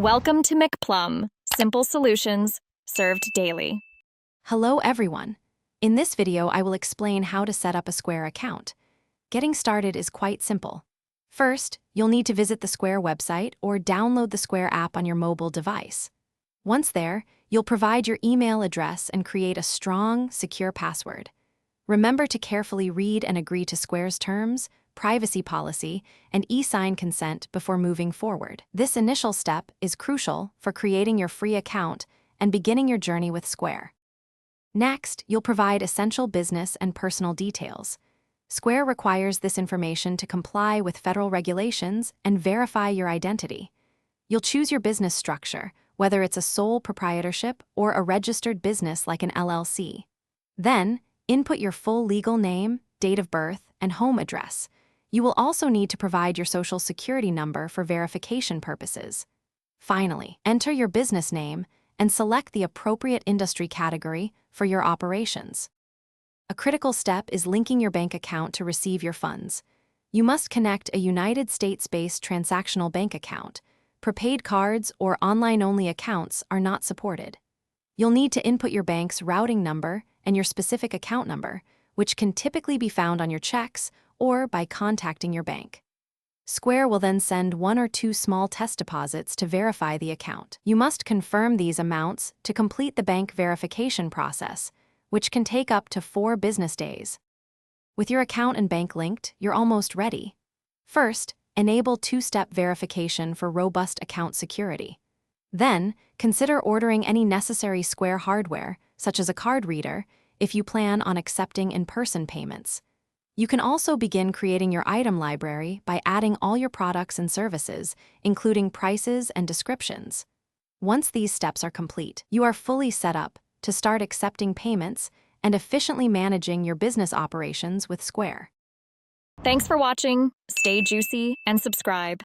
Welcome to McPlum, simple solutions served daily. Hello everyone. In this video, I will explain how to set up a Square account. Getting started is quite simple. First, you'll need to visit the Square website or download the Square app on your mobile device. Once there, you'll provide your email address and create a strong, secure password. Remember to carefully read and agree to Square's terms, privacy policy, and e-sign consent before moving forward. This initial step is crucial for creating your free account and beginning your journey with Square. Next, you'll provide essential business and personal details. Square requires this information to comply with federal regulations and verify your identity. You'll choose your business structure, whether it's a sole proprietorship or a registered business like an LLC. Then, input your full legal name, date of birth, and home address. You will also need to provide your Social Security number for verification purposes. Finally, enter your business name and select the appropriate industry category for your operations. A critical step is linking your bank account to receive your funds. You must connect a United States-based transactional bank account. Prepaid cards or online-only accounts are not supported. You'll need to input your bank's routing number and your specific account number, which can typically be found on your checks or by contacting your bank. Square will then send 1 or 2 small test deposits to verify the account. You must confirm these amounts to complete the bank verification process, which can take up to 4 business days. With your account and bank linked, you're almost ready. First, enable 2-step verification for robust account security. Then, consider ordering any necessary Square hardware, such as a card reader, if you plan on accepting in-person payments. You can also begin creating your item library by adding all your products and services, including prices and descriptions. Once these steps are complete, you are fully set up to start accepting payments and efficiently managing your business operations with Square. Thanks for watching, stay juicy, and subscribe.